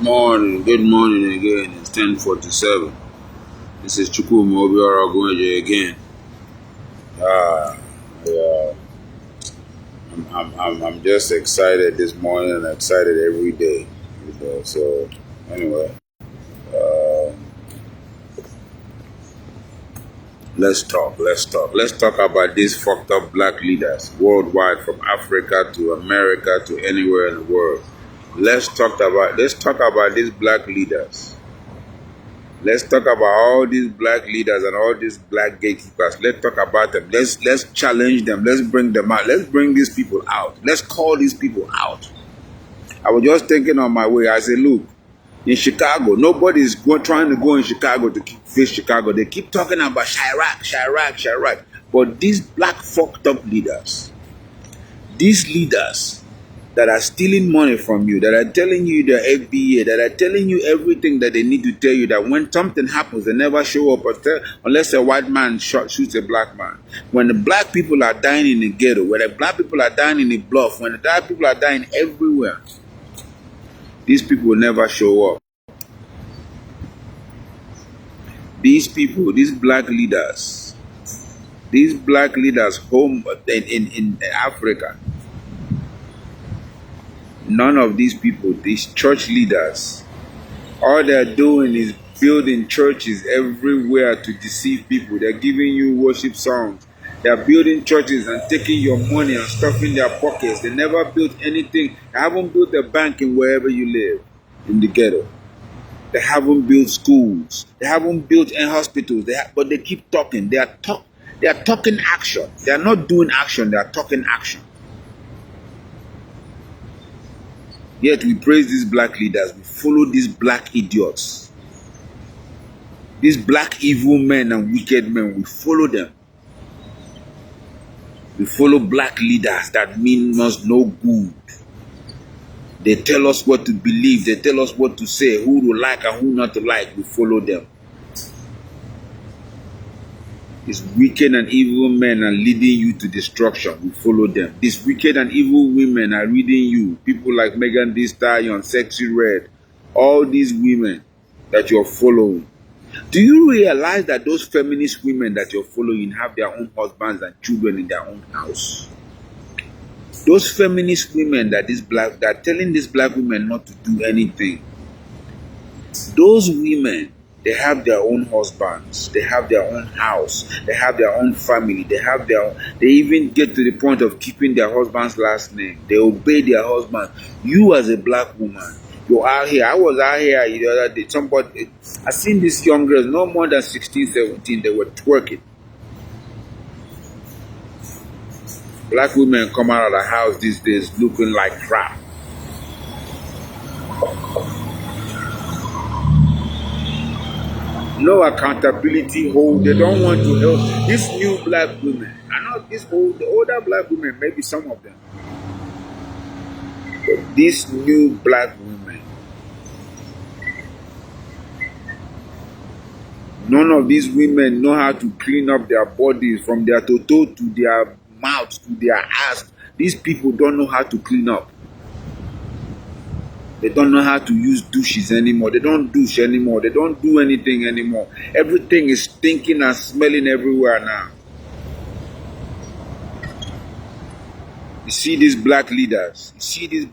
Good morning again. It's 10:47. This is Chukwuma Obiora Gwenje again. Uh, yeah, I'm just excited this morning and excited every day. So anyway, uh, let's talk. Let's talk about these fucked up black leaders worldwide, from Africa to America to anywhere in the world. Let's talk about these black leaders. Let's talk about all these black leaders and all these black gatekeepers. Let's talk about them. Let's challenge them. Let's bring them out. Let's bring these people out. Let's call these people out. I was just thinking on my way. I said, look, in Chicago, nobody's trying to go in Chicago to face Chicago. They keep talking about Chirac. But these black fucked up leaders, these leaders that are stealing money from you, that are telling you the FBA, that are telling you everything that they need to tell you, that when something happens, they never show up unless a white man shoots a black man. When the black people are dying in the ghetto, when the black people are dying in the bluff, when the black people are dying everywhere, these people will never show up. These people, these black leaders home in Africa, none of these people, these church leaders, all they're doing is building churches everywhere to deceive people. They're giving you worship songs. They're building churches and taking your money and stuffing their pockets. They never built anything. They haven't built a bank in wherever you live, in the ghetto. They haven't built schools. They haven't built any hospitals. But they keep talking. They are talking action. They are not doing action. They are talking action. Yet we praise these black leaders. We follow these black idiots. These black evil men and wicked men, we follow them. We follow black leaders that mean us no good. They tell us what to believe. They tell us what to say, who to like and who not to like. We follow them. These wicked and evil men are leading you to destruction. We follow them. These wicked and evil women are leading you. People like Megan Thee Stallion, Sexy Red, all these women that you're following. Do you realize that those feminist women that you're following have their own husbands and children in their own house? Those feminist women that are telling these black women not to do anything. Those women, they have their own husbands, they have their own house, they have their own family, they even get to the point of keeping their husband's last name. They obey their husband. You as a black woman, you're out here. I was out here the other day. I seen these young girls, no more than 16, 17, they were twerking. Black women come out of the house these days looking like crap. No accountability hold. They don't want to help these new black women. I know the older black women, maybe some of them. But these new black women, none of these women know how to clean up their bodies from their toto to their mouth to their ass. These people don't know how to clean up. They don't know how to use douches anymore. They don't douche anymore. They don't do anything anymore. Everything is stinking and smelling everywhere now. You see these black leaders. These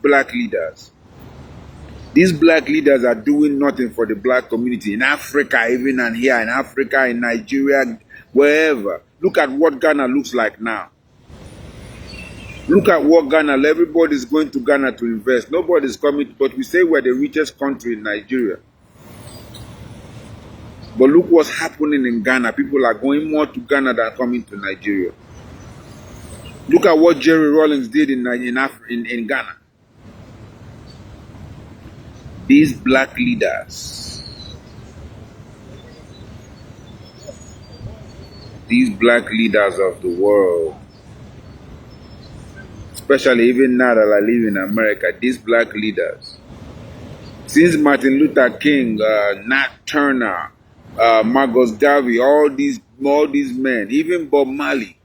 black leaders are doing nothing for the black community in Africa, even and here in Africa, in Nigeria, wherever. Look at what Ghana looks like now. Look at what Ghana, everybody's going to Ghana to invest. Nobody's coming, but we say we're the richest country in Nigeria. But look what's happening in Ghana. People are going more to Ghana than coming to Nigeria. Look at what Jerry Rawlings did in Ghana. These black leaders, of the world, especially even now that I live in America, these black leaders, since Martin Luther King, Nat Turner, Marcus Garvey, all these men, even Bob Marley,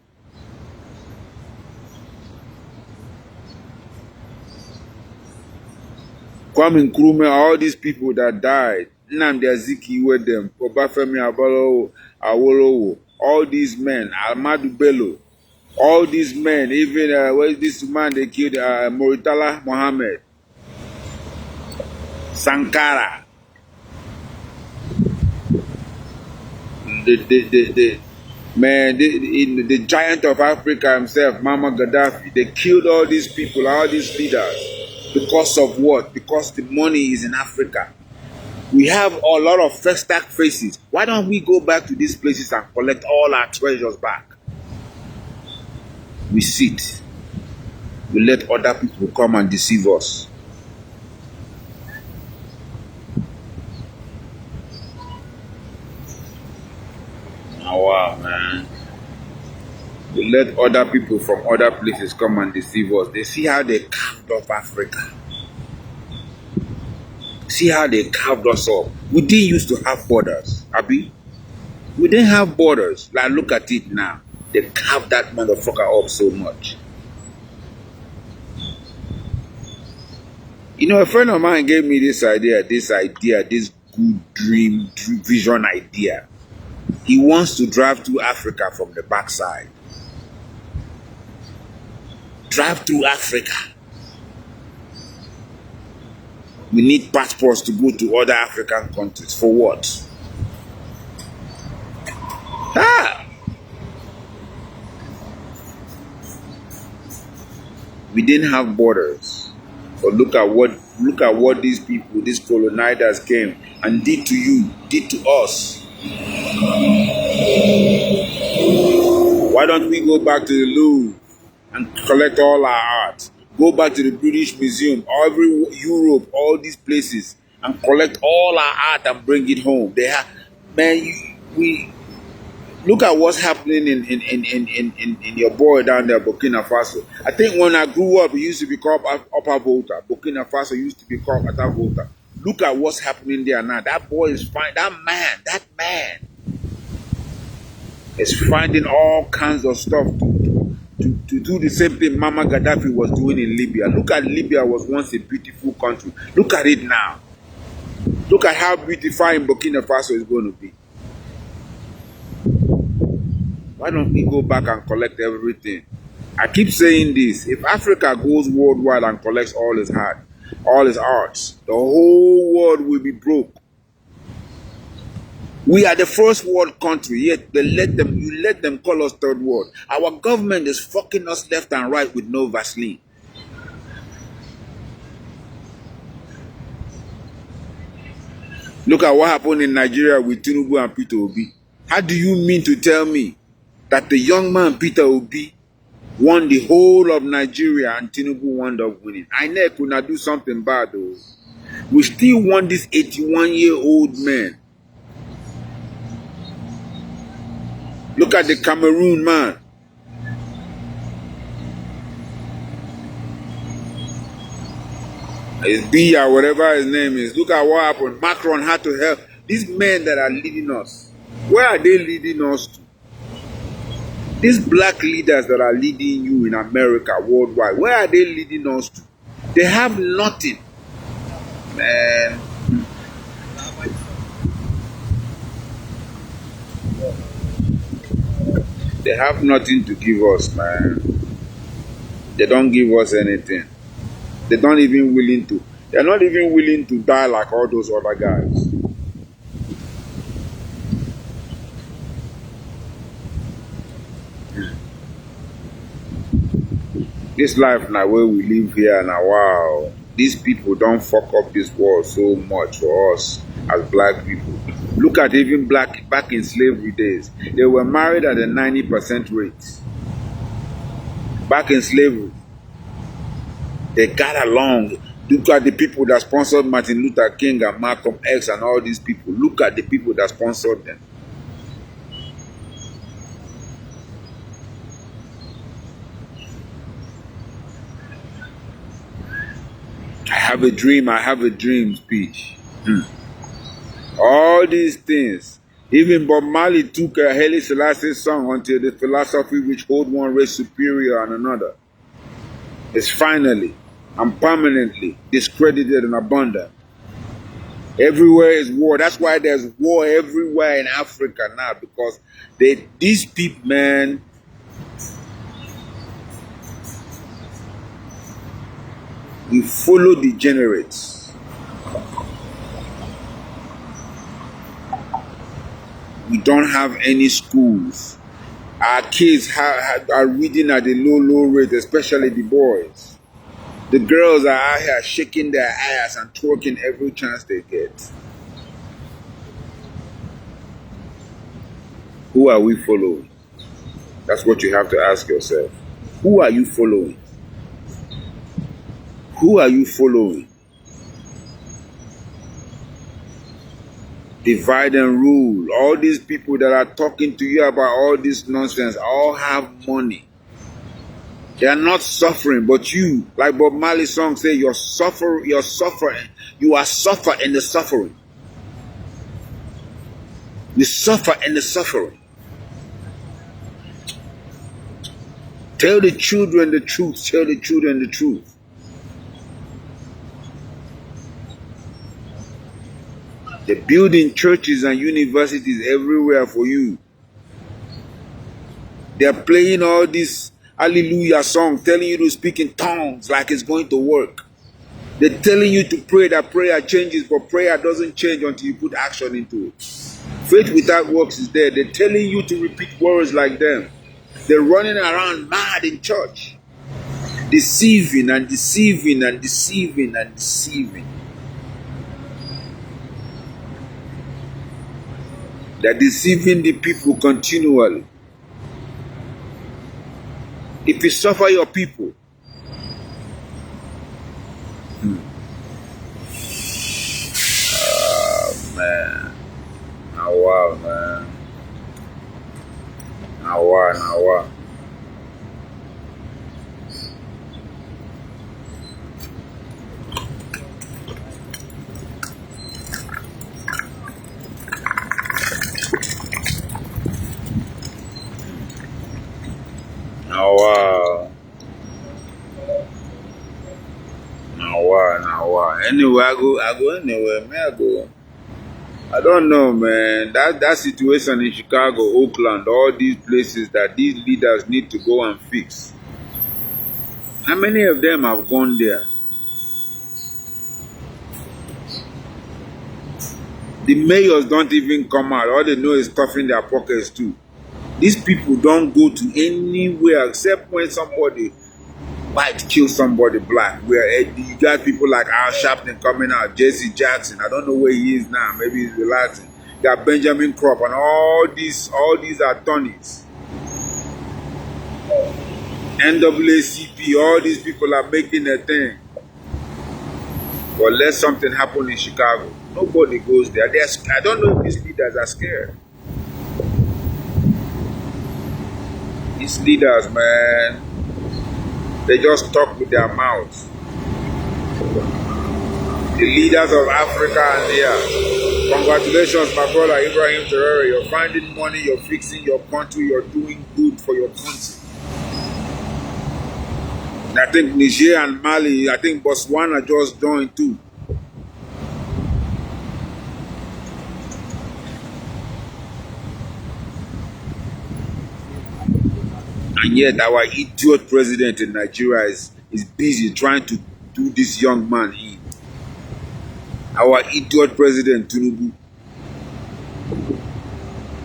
Kwame Nkrumah, all these people that died, Nnamdi Azikiwe with them, Obafemi Awolowo, all these men, Ahmadu Bello, all these men, even where's this man they killed, Muritala Mohammed, Sankara, the giant of Africa himself, Muammar Gaddafi, they killed all these people, all these leaders. Because of what? Because the money is in Africa. We have a lot of stack faces. Why don't we go back to these places and collect all our treasures back? We sit. We let other people come and deceive us. Oh, wow, man. We let other people from other places come and deceive us. They see how they carved up Africa. See how they carved us up. We didn't used to have borders, Abi. We didn't have borders. Like, look at it now. They carved that motherfucker up so much. You know, a friend of mine gave me this good dream vision idea. He wants to drive through Africa from the backside. Drive through Africa. We need passports to go to other African countries. For what? We didn't have borders. But look at what these people, these colonizers came and did to you, did to us. Why don't we go back to the Louvre and collect all our art? Go back to the British Museum, Europe, all these places, and collect all our art and bring it home. They have, man, we look at what's happening in your boy down there, Burkina Faso. I think when I grew up, it used to be called Upper Volta. Burkina Faso used to be called Upper Volta. Look at what's happening there now. That boy is fine. That man is finding all kinds of stuff to do the same thing Muammar Gaddafi was doing in Libya. Look at Libya was once a beautiful country. Look at it now. Look at how beautifying Burkina Faso is going to be. Why don't we go back and collect everything? I keep saying this. If Africa goes worldwide and collects all his arts, the whole world will be broke. We are the first world country, yet you let them call us third world. Our government is fucking us left and right with no Vaseline. Look at what happened in Nigeria with Tinubu and Peter Obi. How do you mean to tell me that the young man Peter Obi won the whole of Nigeria and Tinubu wound up winning? I know could not do something bad though. We still want this 81-year-old man. Look at the Cameroon man. It's Biya, whatever his name is. Look at what happened. Macron had to help. These men that are leading us, where are they leading us to? These black leaders that are leading you in America, worldwide, where are they leading us to? They have nothing. Man. They have nothing to give us, man. They don't give us anything. They're not even willing to die like all those other guys. This life now where we live here now, wow. These people don't fuck up this world so much for us as black people. Look at even back in slavery days. They were married at a 90% rate. Back in slavery. They got along. Look at the people that sponsored Martin Luther King and Malcolm X and all these people. Look at the people that sponsored them. I have a dream speech. All these things. Even Bob Marley took a Haile Selassie song until the philosophy which hold one race superior on another is finally and permanently discredited and abandoned. Everywhere is war. That's why there's war everywhere in Africa now, because these people, man, we follow degenerates. We don't have any schools. Our kids are reading at a low rate, especially the boys. The girls are out here shaking their ass and twerking every chance they get. Who are we following? That's what you have to ask yourself. Who are you following? Who are you following? Divide and rule. All these people that are talking to you about all this nonsense all have money. They are not suffering, but you, like Bob Marley's song say, you are suffering in the suffering. You suffer in the suffering. Tell the children the truth. Tell the children the truth. They're building churches and universities everywhere for you. They're playing all this hallelujah song, telling you to speak in tongues like it's going to work. They're telling you to pray, that prayer changes, but prayer doesn't change until you put action into it. Faith without works is dead. They're telling you to repeat words like them. They're running around mad in church, deceiving and deceiving and deceiving and deceiving. They're deceiving the people continually. If you suffer your people, man. Wow, man. Wow. Wow. Anyway, I go anywhere. May I go? I don't know, man. That situation in Chicago, Oakland, all these places that these leaders need to go and fix. How many of them have gone there? The mayors don't even come out. All they know is stuffing their pockets too. These people don't go to anywhere except when somebody might kill somebody black. Where you got people like Al Sharpton coming out, Jesse Jackson. I don't know where he is now. Maybe he's relaxing. You got Benjamin Crop and all these attorneys. NAACP, all these people are making a thing. But let something happen in Chicago. Nobody goes there. I don't know if these leaders are scared. These leaders, man, they just talk with their mouths. The leaders of Africa and here. Congratulations, my brother Ibrahim Traore. You're finding money, you're fixing your country, you're doing good for your country. And I think Niger and Mali, I think Botswana just joined too. And yet our idiot president in Nigeria is busy trying to do this young man in. Our idiot president, Tinubu.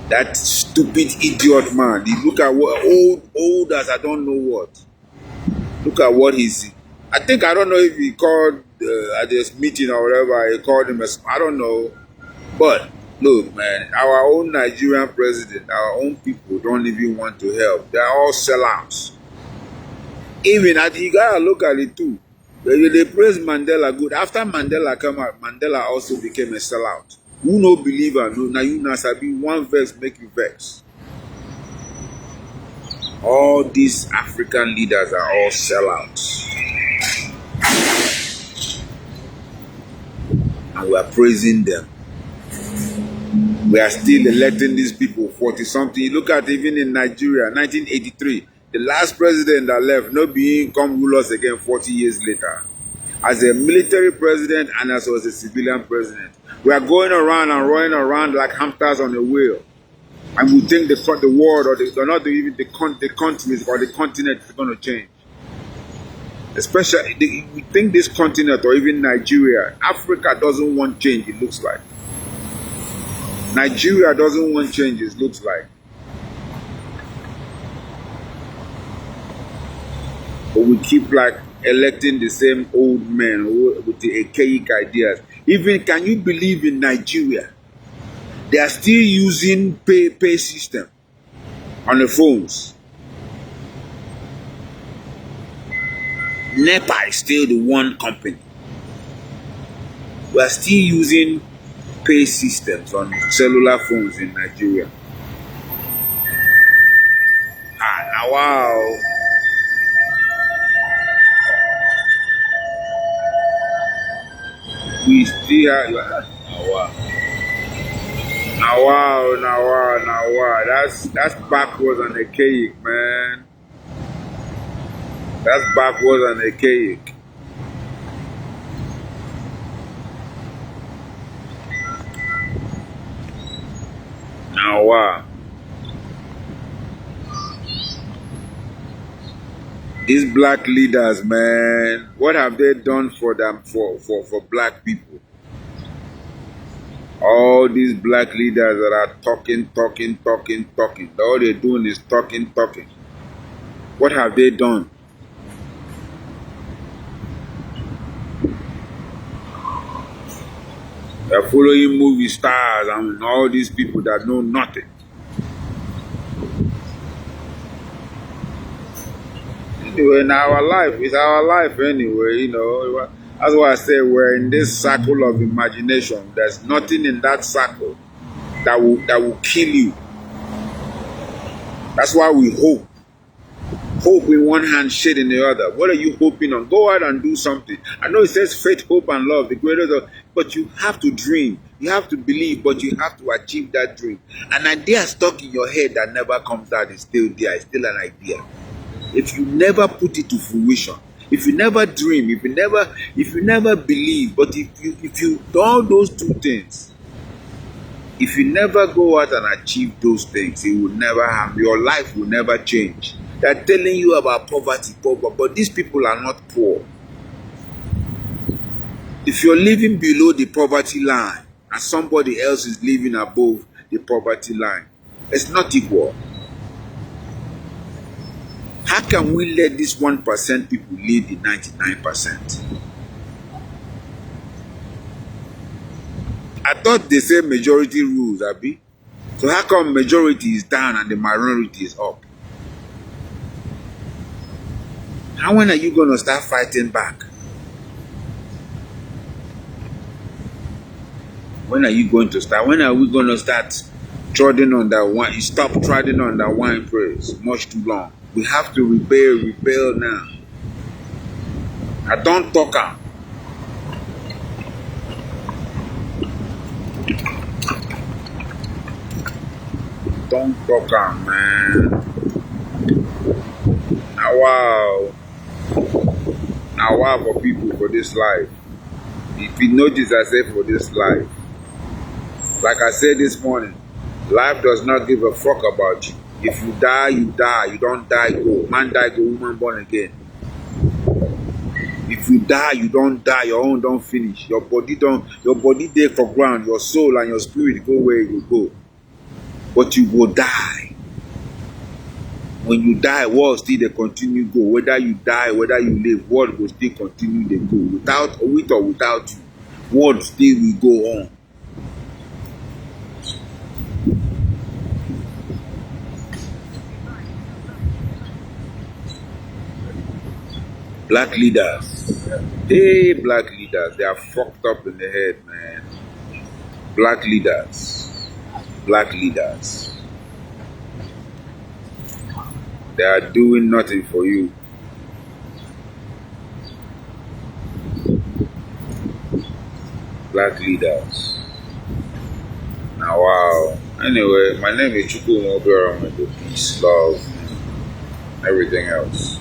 That stupid idiot man. Look at what old as I don't know what. Look at what he's. I don't know if he called at this meeting or whatever. He called him I don't know. But look, man, our own Nigerian president, our own people don't even want to help. They're all sellouts. Even you gotta look at it too. They praise Mandela good. After Mandela came out, Mandela also became a sellout. Who no believer, no, now you sabi one vex make you vex. All these African leaders are all sellouts. And we are praising them. We are still electing these people 40-something. You look at even in Nigeria, 1983, the last president that left, no being come rule us again 40 years later. as a military president and as a civilian president. We are going around and running around like hamsters on a wheel. And we think the world or not even the continent or the continent is going to change. Especially, we think this continent or even Nigeria, Africa doesn't want change, it looks like. Nigeria doesn't want change, it looks like. But we keep like electing the same old men with the archaic ideas. Even, can you believe in Nigeria? They are still using pay system on the phones. NEPA is still the one company. We are still using pay systems on cellular phones in Nigeria. Now wow. We still have now wow. That's backwards and archaic, man. That's backwards and archaic. Now wow. These black leaders, man, what have they done for them, for black people? All these black leaders that are talking. All they're doing is talking. What have they done? They're following movie stars and all these people that know nothing. Anyway, in our life, it's our life anyway, you know. That's why I say we're in this circle of imagination. There's nothing in that circle that will kill you. That's why we hope. Hope in one hand, shade in the other. What are you hoping on? Go out and do something. I know it says faith, hope, and love, the greatest of, but you have to dream. You have to believe, but you have to achieve that dream. An idea stuck in your head that never comes out is still there. It's still an idea. If you never put it to fruition, if you never dream, if you never believe, but if you do all those two things, if you never go out and achieve those things, it will never happen. Your life will never change. They're telling you about poverty, but these people are not poor. If you're living below the poverty line and somebody else is living above the poverty line, it's not equal. How can we let this 1% people lead the 99%? I thought they say majority rules, Abi. So how come majority is down and the minority is up? How when are you going to start fighting back? When are you going to start? When are we going to start treading on that wine? Stop treading on that wine praise. Much too long. We have to rebel now. I don't talk am. Don't talk am, man. Now wow for people for this life. If you notice, I said for this life. Like I said this morning, life does not give a fuck about you. If you die, you die. You don't die, go. Man die, go. Woman born again. If you die, you don't die. Your own don't finish. Your body there for ground. Your soul and your spirit go where you go. But you will die. When you die, world still they continue go. Whether you die, whether you live, world will still continue they go. With or without you, world still will go on. Black leaders. Hey, black leaders. They are fucked up in the head, man. Black leaders. Black leaders. They are doing nothing for you. Black leaders. Now, wow. Anyway, my name is Chukwuma Obiora. Peace, love, everything else.